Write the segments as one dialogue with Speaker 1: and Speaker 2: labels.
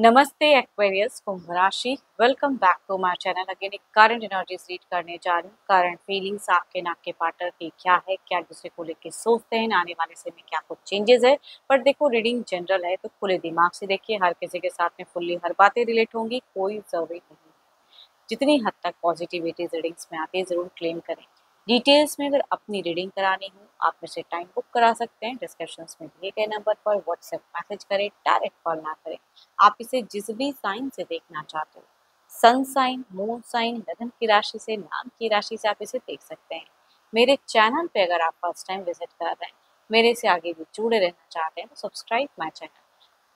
Speaker 1: नमस्ते एक्वेरियस कुंभ राशि। Welcome back to my channel. Again एक करंट एनर्जीज रीड करने जा रही हूँ। करंट फीलिंग्स आपके नाक के पार्टनर की क्या है, क्या दूसरे को लेके सोचते हैं, आने वाले समय में क्या कुछ चेंजेस है। पर देखो, रीडिंग जनरल है तो खुले दिमाग से देखिए। हर किसी के साथ में फुल्ली हर बातें रिलेट होंगी, कोई जरूरी नहीं। जितनी हद तक पॉजिटिविटी रीडिंग्स में आती है ज़रूर क्लेम करें। डिटेल्स में अगर अपनी रीडिंग करानी हो, आप में से टाइम बुक करा सकते हैं। डिस्क्रिप्शंस में दिए गए नंबर पर व्हाट्सएप मैसेज करें, डायरेक्ट कॉल ना करें। आप इसे जिस भी साइन से देखना चाहते हो, सन साइन, मून साइन, लगन की राशि से, नाम की राशि से आप इसे देख सकते हैं। मेरे चैनल पे अगर आप फर्स्ट टाइम विजिट कर रहे हैं, मेरे से आगे भी जुड़े रहना चाहते हैं तो subscribe my channel,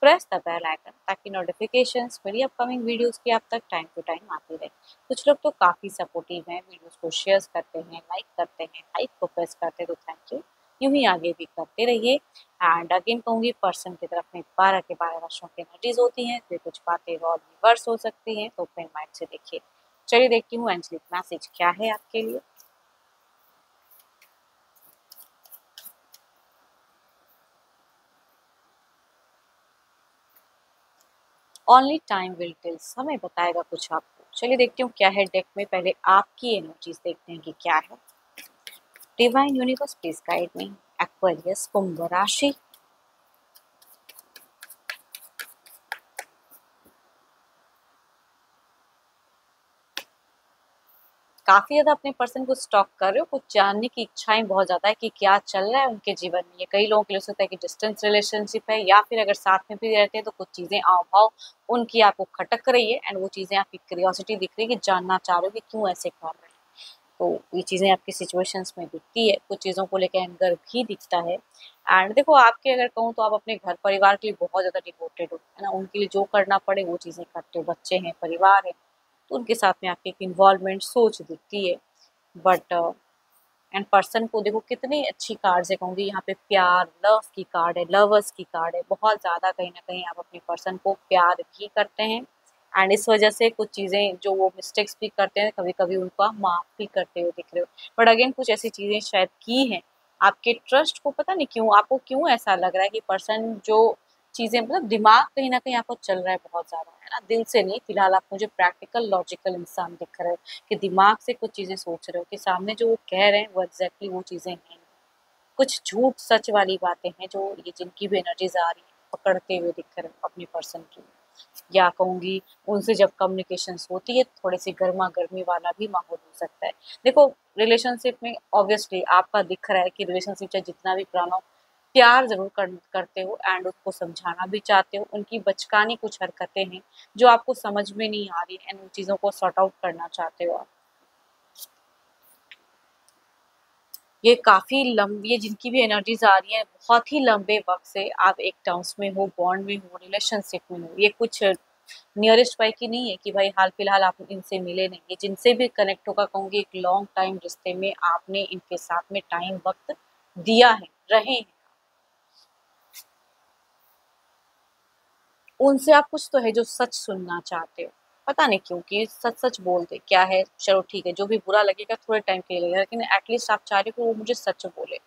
Speaker 1: press the bell icon ताकि नोटिफिकेशंस मेरी अपकमिंग वीडियोस की आप तक टाइम टू टाइम आती रहे। कुछ लोग तो काफ़ी सपोर्टिव हैं, वीडियोस को शेयर करते हैं, लाइक करते हैं, हाइप को प्रेस करते हैं, तो थैंक यू। यूं ही आगे भी करते रहिए। एंड अगेन कहूँगी, पर्सन की तरफ में 12 के 12 राशियों की एनर्जीज होती हैं, फिर कुछ बातें और रिवर्स हो सकती हैं, तो ओपन माइंड से देखिए। चलिए देखती हूँ एंजलिक मैसेज क्या है आपके लिए। ओनली टाइम विल टेल, समय बताएगा कुछ आपको। चलिए देखती हूँ क्या है डेक में। पहले आपकी एनर्जीज देखते हैं कि क्या है। Divine universe please guide me. Aquarius कुंभ राशि। काफी ज्यादा अपने पर्सन को स्टॉक कर रहे हो, कुछ जानने की इच्छाएं बहुत ज्यादा है कि क्या चल रहा है उनके जीवन में। ये कई लोगों के लिए हो सकता है कि डिस्टेंस रिलेशनशिप है, या फिर अगर साथ में भी रहते हैं तो कुछ चीजें आव भाव उनकी आपको खटक रही है, एंड वो चीजें आपकी क्यूरियोसिटी दिख रही है कि जानना चाह रहे हो कि क्यों ऐसे कर रहे हैं। तो ये चीज़ें आपकी सिचुएशंस में दिखती है, कुछ चीज़ों को लेकर एंगर भी दिखता है। एंड देखो, आपके अगर कहूँ तो आप अपने घर परिवार के लिए बहुत ज़्यादा डिवोटेड हो, है ना। उनके लिए जो करना पड़े वो चीज़ें करते हो। बच्चे हैं, परिवार है, तो उनके साथ में आपकी एक इन्वॉल्वमेंट सोच दिखती है। बट एंड पर्सन को देखो कितनी अच्छी कार्ड्स है, कहूँगी यहाँ पे प्यार, लव की कार्ड है, लवर्स की कार्ड है। बहुत ज़्यादा कहीं ना कहीं आप अपने पर्सन को प्यार भी करते हैं, एंड इस वजह से कुछ चीज़ें जो वो मिस्टेक्स भी करते हैं, कभी कभी उनका माफ भी करते हुए दिख रहे हो। बट अगेन कुछ ऐसी चीज़ें शायद की हैं, आपके ट्रस्ट को पता नहीं क्यों, आपको क्यों ऐसा लग रहा है कि पर्सन जो चीज़ें, मतलब दिमाग कहीं ना कहीं आपको चल रहा है बहुत ज़्यादा, है ना। दिल से नहीं, फिलहाल आप मुझे प्रैक्टिकल लॉजिकल इंसान दिख रहे हो कि दिमाग से कुछ चीज़ें सोच रहे हो कि सामने जो वो कह रहे हैं वो एग्जैक्टली वो चीज़ें हैं। कुछ झूठ सच वाली बातें हैं जो ये जिनकी भी एनर्जीज आ रही है, पकड़ते हुए दिख रहे हो अपनी पर्सन की। या कहूँगी, उनसे जब कम्युनिकेशंस होती है थोड़ी सी गर्मा गर्मी वाला भी माहौल हो सकता है। देखो, रिलेशनशिप में ऑब्वियसली आपका दिख रहा है कि रिलेशनशिप चाहे जितना भी पुराना हो, प्यार ज़रूर करते हो, एंड उसको समझाना भी चाहते हो। उनकी बचकानी कुछ हरकतें हैं जो आपको समझ में नहीं आ रही, एंड उन चीज़ों को सॉर्ट आउट करना चाहते हो आप। ये काफ़ी लंबी, ये जिनकी भी एनर्जीज आ रही है, बहुत ही लंबे वक्त से आप एक टर्म्स में हो, बॉन्ड में हो, रिलेशनशिप में हो। ये कुछ नियरेस्ट बाई की नहीं है कि भाई हाल फिलहाल आप इनसे मिले नहीं। ये जिनसे भी कनेक्ट होगा, कहूँगी एक लॉन्ग टाइम रिश्ते में आपने इनके साथ में टाइम वक्त दिया है, रहे हैं। उनसे आप कुछ तो है जो सच सुनना चाहते हो। पता नहीं क्यों कि सच सच बोलते क्या है। चलो ठीक है, जो भी बुरा लगेगा थोड़े टाइम के लिए लगेगा, लेकिन एटलीस्ट आप चाह रहे हो कि वो मुझे सच बोले।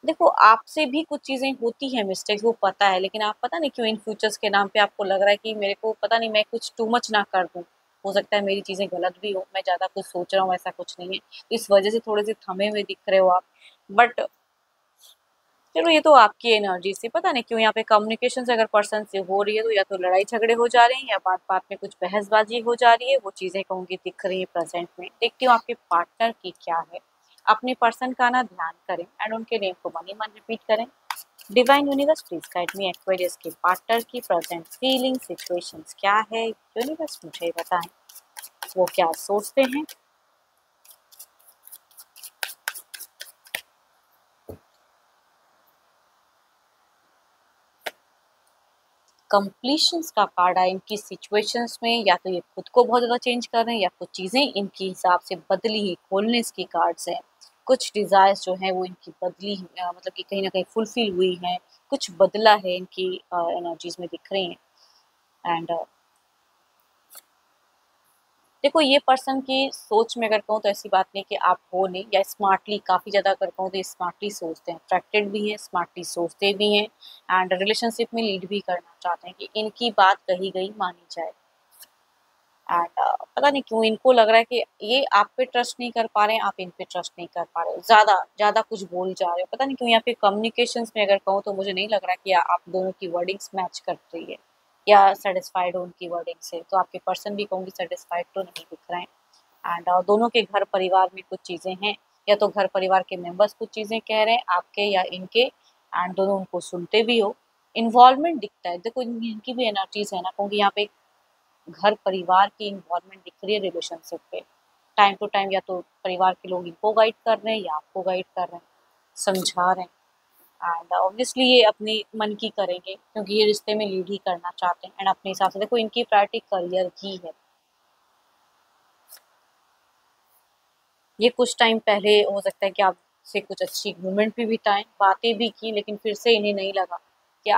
Speaker 1: देखो, आपसे भी कुछ चीज़ें होती हैं मिस्टेक्स, वो पता है, लेकिन आप पता नहीं क्यों इन फ्यूचर्स के नाम पे आपको लग रहा है कि मेरे को पता नहीं, मैं कुछ टू मच ना कर दूँ। हो सकता है मेरी चीज़ें गलत भी हो, मैं ज़्यादा कुछ सोच रहा हूँ, ऐसा कुछ नहीं है। इस वजह से थोड़े-से थमे हुए दिख रहे हो आप। बट चलो, ये तो आपकी एनर्जी से पता नहीं क्यों यहाँ पे कम्युनिकेशन अगर पर्सन से हो रही है, तो या तो लड़ाई झगड़े हो जा रहे हैं, या बात-बात में कुछ बहसबाजी हो जा रही है। वो चीज़ें कहूँगी दिख रही है प्रेज़ेंट में। देखती हूँ आपके पार्टनर की क्या है। अपने पर्सन का ना ध्यान करें, एंड उनके नेम को मन-ही-मन रिपीट करें। Divine universe please guide me. Aquarius के पार्टनर की प्रेजेंट फीलिंग सिचुएशंस क्या है, यूनिवर्स मुझे बताएं। वो क्या सोचते हैं। कंप्लीशंस का कार्ड है इनकी सिचुएशंस में। या तो ये खुद को बहुत ज़्यादा चेंज कर रहे हैं, या कुछ चीज़ें इनके हिसाब से बदली ही, खोलनेस की कार्ड्स हैं। कुछ डिज़ायर्स जो हैं वो इनकी बदली, मतलब कि कहीं न कहीं फुलफिल हुई हैं। कुछ बदला है इनकी एनर्जीज़ में दिख रही हैं। एंड देखो ये पर्सन की सोच में अगर कहूँ तो ऐसी बात नहीं कि आप हो नहीं, या स्मार्टली काफ़ी ज़्यादा अगर कहूँ तो स्मार्टली सोचते हैं, अट्रैक्टेड भी हैं, स्मार्टली सोचते भी हैं एंड रिलेशनशिप में लीड भी करना चाहते हैं कि इनकी बात कही गई मानी जाए। एंड पता नहीं क्यों इनको लग रहा है कि ये आप पे ट्रस्ट नहीं कर पा रहे हैं, आप इन पे ट्रस्ट नहीं कर पा रहे हो, ज़्यादा ज़्यादा कुछ बोल जा रहे हो। पता नहीं क्यों यहाँ पे कम्युनिकेशंस में अगर कहूँ तो मुझे नहीं लग रहा कि आप दोनों की वर्डिंग्स मैच कर रही है या सेटिस्फाइड हो उनकी वर्डिंग से। तो आपके पर्सन भी कहूँगी सेटिस्फाइड तो नहीं दिख रहे हैं एंड दोनों के घर परिवार में कुछ चीज़ें हैं, या तो घर परिवार के मेंबर्स कुछ चीज़ें कह रहे हैं आपके या इनके एंड दोनों उनको सुनते भी हो। इन्वॉल्वमेंट दिखता है, देखो इनकी भी एनर्जीज है ना, क्योंकि यहाँ पे घर परिवार की इन्वॉल्वमेंट दिख रही है रिलेशनशिप पे। टाइम टू टाइम या तो परिवार के लोग इनको गाइड कर रहे हैं या आपको गाइड कर रहे हैं, समझा रहे हैं एंड ऑब्वियसली ये अपने मन की करेंगे क्योंकि ये रिश्ते में लीड ही करना चाहते हैं एंड अपने हिसाब से देखो इनकी प्रायोरिटी करियर ही है। ये कुछ टाइम पहले हो सकता है कि आपसे कुछ अच्छी मोमेंट भी बिताएं, बातें भी की, लेकिन फिर से इन्हें नहीं लगा कि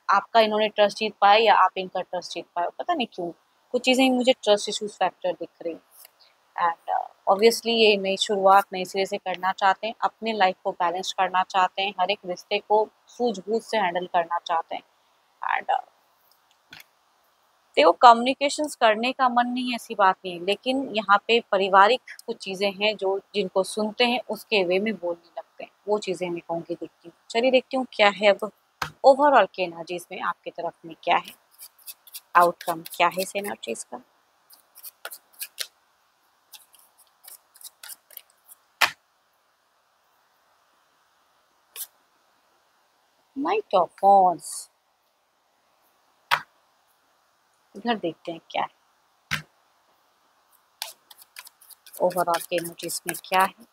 Speaker 1: आपका इन्होंने ट्रस्ट जीत पाए या आप इनका ट्रस्ट जीत पाए। पता नहीं क्यों कुछ चीज़ें मुझे ट्रस्ट इशूज फैक्टर दिख रही एंड ऑब्वियसली ये नई शुरुआत नए सिरे से करना चाहते हैं, अपने लाइफ को बैलेंस करना चाहते हैं, हर एक रिश्ते को सूझबूझ से हैंडल करना चाहते हैं एंड देखो कम्युनिकेशंस करने का मन नहीं ऐसी बात नहीं है, लेकिन यहाँ पे पारिवारिक कुछ चीज़ें हैं जो जिनको सुनते हैं उसके वे में बोलने लगते हैं, वो चीज़ें मैं कहूँगी दिखती हूँ। चलिए देखती हूँ क्या है अब ओवरऑल के एनर्जीज में आपकी तरफ में क्या है, आउटकम क्या है इस एनर्जीज का। नाइट ऑफ वॉन्ड्स, इधर देखते हैं क्या है ओवरऑल के एनर्जीज में क्या है,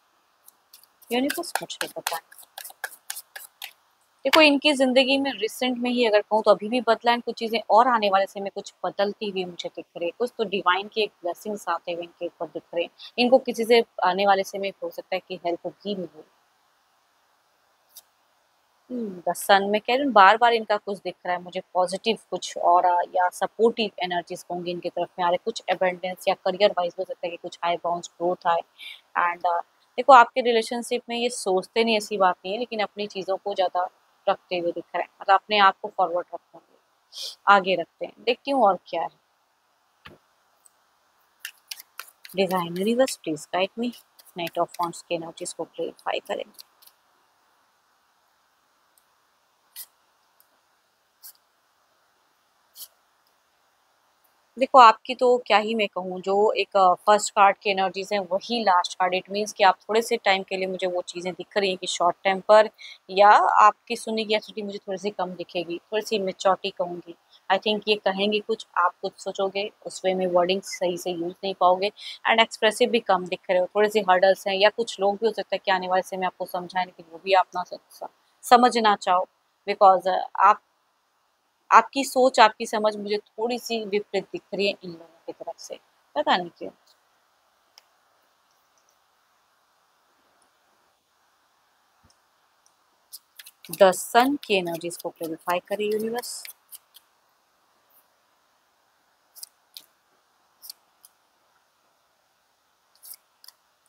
Speaker 1: यूनिवर्स मुझे बताएं। देखो इनकी ज़िंदगी में रिसेंट में ही अगर कहूँ तो अभी भी बदला है, कुछ चीज़ें और आने वाले समय में कुछ बदलती हुई मुझे दिख रही है, कुछ तो डिवाइन के एक ब्लेसिंग्स आते हुए इनके ऊपर दिख रहे हैं। इनको किसी से आने वाले समय हो सकता है कि हेल्प भी मिले। द सन मैं कह रही हूँ बार-बार इनका कुछ दिख रहा है मुझे पॉजिटिव कुछ ऑरा या सपोर्टिव एनर्जीज़ कहूँगी इनकी तरफ में आ रहे हैं, कुछ अबंडेंस या करियर वाइज़ हो सकता है कि कुछ हाई बाउंस ग्रोथ आए एंड देखो आपके रिलेशनशिप में ये सोचते नहीं ऐसी बात नहीं है, लेकिन अपनी चीज़ों को ज़्यादा रखते हुए दिख रहा है, मतलब अपने आप को फॉरवर्ड रखते हैं, आगे रखते हैं। देखती हूँ और क्या है। Divine universe please guide me, night of wands की एनर्जीज को क्लेरिफाई करें। देखो आपकी तो क्या ही मैं कहूँ, जो एक फर्स्ट कार्ड की एनर्जीज हैं वही लास्ट कार्ड, इट मीन्स कि आप थोड़े से टाइम के लिए मुझे वो चीज़ें दिख रही हैं कि शॉर्ट टेम्पर या आपकी सुनने की एबिलिटी मुझे थोड़ी सी कम दिखेगी, थोड़ी सी मेच्योरिटी कहूँगी। आई थिंक ये कहेंगे कुछ आप कुछ सोचोगे उस वे में वर्डिंग सही से यूज़ नहीं पाओगे एंड एक्सप्रेसिव भी कम दिख रहे हो, थोड़ी सी हर्डल्स हैं या कुछ लोग भी हो सकता है कि आने वाले समय आपको समझाएं लेकिन वो भी आप ना समझ ना चाहो, बिकॉज आप आपकी सोच, आपकी समझ मुझे थोड़ी-सी विपरीत दिख रही है इन लोगों की तरफ से, पता नहीं क्यों? द सन की एनर्जीज़ को क्लैरिफाई करे यूनिवर्स।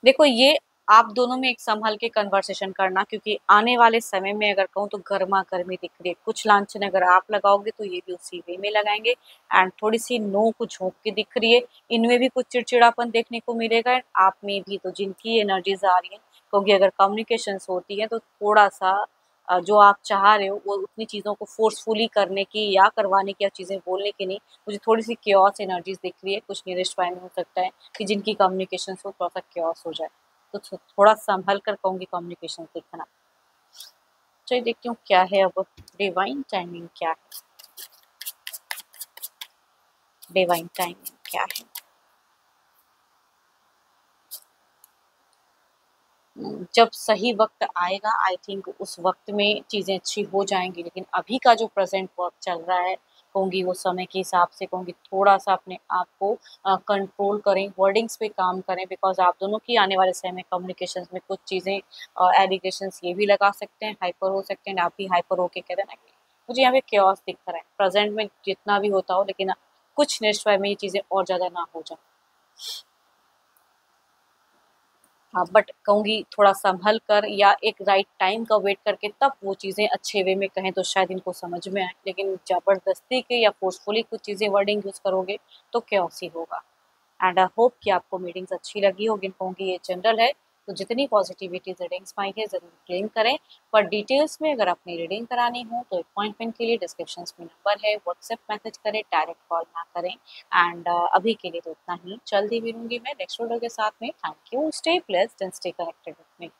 Speaker 1: देखो ये आप दोनों में एक संभल के कन्वर्सेशन करना, क्योंकि आने वाले समय में अगर कहूँ तो गरमा-गर्मी दिख रही है। कुछ लांछन अगर आप लगाओगे तो ये भी उसी वे में लगाएँगे एंड थोड़ी-सी नोक झोंक के दिख रही है। इनमें भी कुछ चिड़चिड़ापन देखने को मिलेगा एंड आप में भी, तो जिनकी एनर्जीज़ आ रही हैं, क्योंकि अगर कम्युनिकेशंस होती है तो थोड़ा-सा जो आप चाह रहे हो वो उतनी चीज़ों को फ़ोर्सफुली करने की या करवाने की या चीज़ें बोलने की नहीं, मुझे थोड़ी-सी केओस एनर्जीज़ दिख रही है। कुछ नियरेस्ट बाय में हो सकता है कि जिनकी कम्युनिकेशंस हो थोड़ा-सा केओस हो जाए। तो थोड़ा संभल कर कहूँगी कम्युनिकेशन सीखना। चलिए देखती हूँ क्या है अब डिवाइन टाइमिंग क्या है, डिवाइन टाइमिंग क्या है। जब सही वक्त आएगा आई थिंक उस वक्त में चीज़ें अच्छी हो जाएंगी, लेकिन अभी का जो प्रेजेंट वर्क चल रहा है कहूँगी वो समय के हिसाब से कहूँगी थोड़ा सा अपने आप को कंट्रोल करें, वर्डिंग्स पे काम करें, बिकॉज आप दोनों की आने वाले समय में कम्युनिकेशन में कुछ चीज़ें एलिगेशंस ये भी लगा सकते हैं, हाइपर हो सकते हैं, आप भी हाइपर होके कह देना कि मुझे यहाँ पे क्योस दिख रहा है, प्रेजेंट में जितना भी होता हो, लेकिन कुछ नेक्स्ट टाइम में ये चीज़ें और ज़्यादा ना हो जाए। हाँ, बट कहूँगी थोड़ा संभल कर या एक राइट टाइम का वेट करके तब वो चीज़ें अच्छे वे में कहें तो शायद इनको समझ में आए, लेकिन ज़बरदस्ती के या फोर्सफुली कुछ चीज़ें वर्डिंग यूज़ करोगे तो chaos ही होगा। एंड आई होप कि आपको मीटिंग्स अच्छी लगी होगी, कहूँगी ये जनरल है, तो जितनी पॉजिटिविटी रीडिंग्स में आई है ज़रूर क्लेम करें। पर डिटेल्स में अगर अपनी रीडिंग करानी हो तो अपॉइंटमेंट के लिए डिस्क्रिप्शन में नंबर है, व्हाट्सएप मैसेज करें, डायरेक्ट कॉल ना करें। एंड अभी के लिए तो इतना ही, जल्दी मिलूंगी मैं नेक्स्ट वीडियो के साथ में। Thank you, stay blessed and stay connected with me.